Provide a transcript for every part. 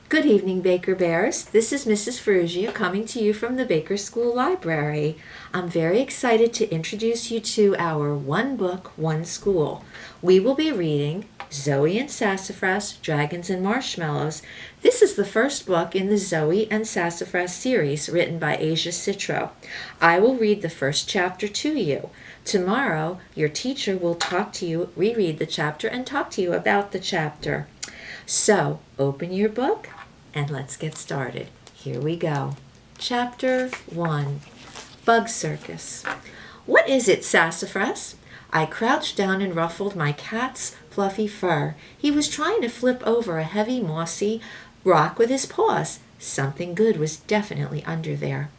Good evening, Baker Bears. This is Mrs. Ferrugia coming to you from the Baker School Library. I'm very excited to introduce you to our One Book, One School. We will be reading Zoe and Sassafras, Dragons and Marshmallows. This is the first book in the Zoe and Sassafras series written by Asia Citro. I will read the first chapter to you. Tomorrow, your teacher will talk to you, reread the chapter, and talk to you about the chapter. So, open your book and let's get started. Here we go. Chapter 1, Bug Circus. What is it, Sassafras? I crouched down and ruffled my cat's fluffy fur. He was trying to flip over a heavy mossy rock with his paws. Something good was definitely under there.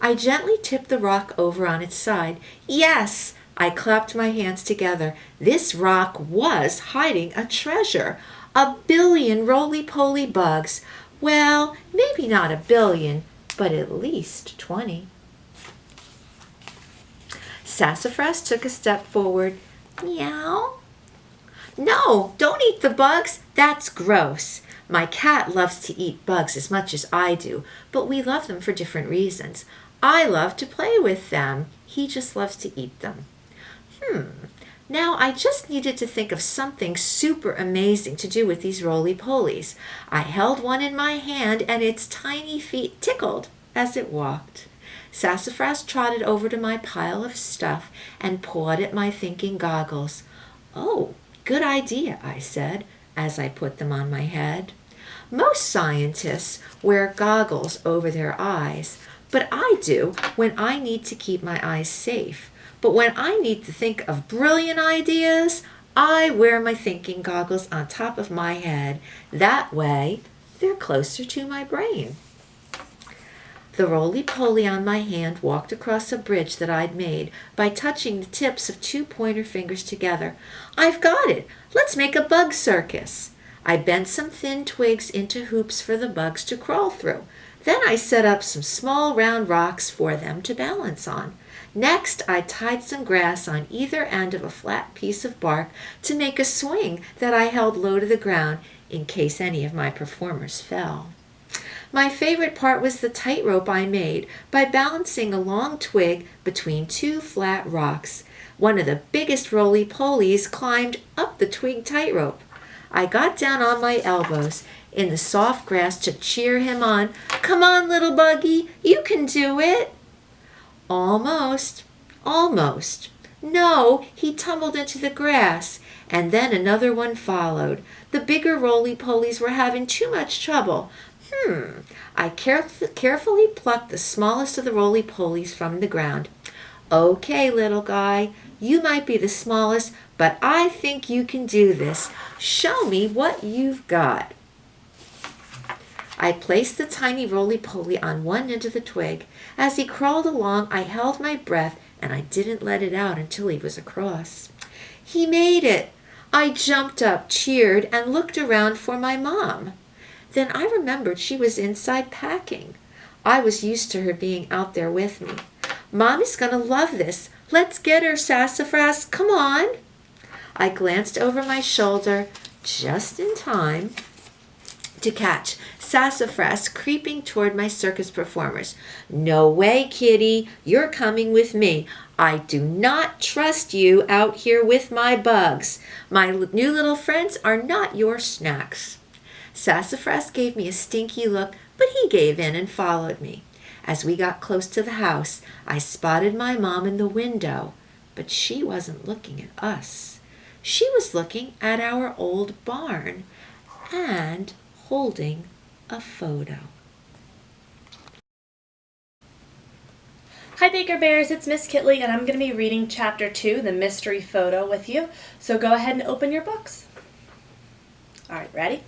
I gently tipped the rock over on its side. Yes! I clapped my hands together. This rock was hiding a treasure. 1 billion roly-poly bugs. Well, maybe not 1 billion, but at least 20. Sassafras took a step forward. Meow. No, don't eat the bugs. That's gross. My cat loves to eat bugs as much as I do, but we love them for different reasons. I love to play with them. He just loves to eat them. Now I just needed to think of something super amazing to do with these roly-polies. I held one in my hand and its tiny feet tickled as it walked. Sassafras trotted over to my pile of stuff and pawed at my thinking goggles. Oh, good idea, I said, as I put them on my head. Most scientists wear goggles over their eyes, but I do when I need to keep my eyes safe. But when I need to think of brilliant ideas, I wear my thinking goggles on top of my head. That way, they're closer to my brain. The roly-poly on my hand walked across a bridge that I'd made by touching the tips of 2 pointer fingers together. I've got it! Let's make a bug circus. I bent some thin twigs into hoops for the bugs to crawl through. Then I set up some small round rocks for them to balance on. Next, I tied some grass on either end of a flat piece of bark to make a swing that I held low to the ground in case any of my performers fell. My favorite part was the tightrope I made by balancing a long twig between 2 flat rocks. One of the biggest roly-polies climbed up the twig tightrope. I got down on my elbows in the soft grass to cheer him on. Come on, little buggy, you can do it. Almost. No, he tumbled into the grass, and then another one followed. The bigger roly-polies were having too much trouble. I carefully plucked the smallest of the roly-polies from the ground. Okay, little guy, you might be the smallest, but I think you can do this. Show me what you've got. I placed the tiny roly-poly on one end of the twig. As he crawled along, I held my breath and I didn't let it out until he was across. He made it! I jumped up, cheered, and looked around for my mom. Then I remembered she was inside packing. I was used to her being out there with me. Mom is going to love this. Let's get her, Sassafras. Come on. I glanced over my shoulder just in time to catch Sassafras creeping toward my circus performers. No way, kitty, you're coming with me. I do not trust you out here with my bugs. My new little friends are not your snacks. Sassafras gave me a stinky look, but he gave in and followed me. As we got close to the house, I spotted my mom in the window, but she wasn't looking at us. She was looking at our old barn and holding a photo. Hi Baker Bears, it's Miss Kitley and I'm going to be reading Chapter 2, The Mystery Photo with you. So go ahead and open your books. Alright, ready?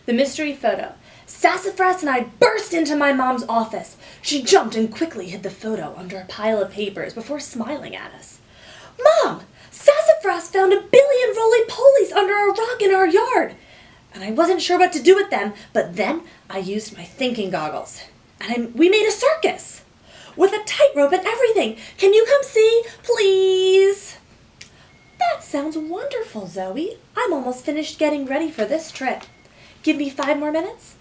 The Mystery Photo. Sassafras and I burst into my mom's office. She jumped and quickly hid the photo under a pile of papers before smiling at us. Mom! Sassafras found 1 billion roly-polies under a rock in our yard! And I wasn't sure what to do with them, but then I used my thinking goggles. And we made a circus! With a tightrope and everything! Can you come see, please? That sounds wonderful, Zoe. I'm almost finished getting ready for this trip. Give me 5 more minutes?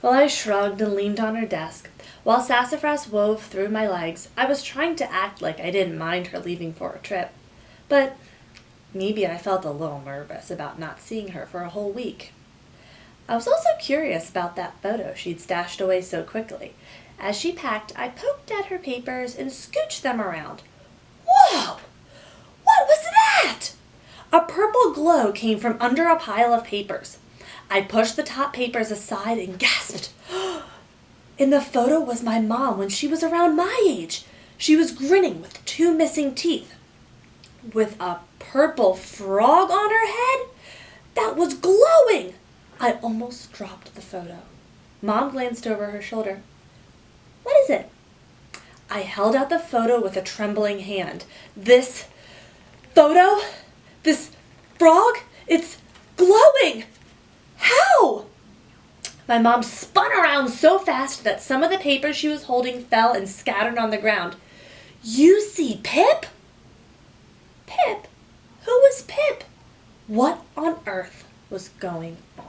Well, I shrugged and leaned on her desk. While Sassafras wove through my legs, I was trying to act like I didn't mind her leaving for a trip. But maybe I felt a little nervous about not seeing her for a whole week. I was also curious about that photo she'd stashed away so quickly. As she packed, I poked at her papers and scooched them around. Whoa! What was that? A purple glow came from under a pile of papers. I pushed the top papers aside and gasped. In the photo was my mom when she was around my age. She was grinning with 2 missing teeth. With a purple frog on her head that was glowing. I almost dropped the photo. Mom glanced over her shoulder. What is it? I held out the photo with a trembling hand. This photo? This frog? It's glowing! How? My mom spun around so fast that some of the papers she was holding fell and scattered on the ground. You see Pip? Pip? Who was Pip? What on earth was going on?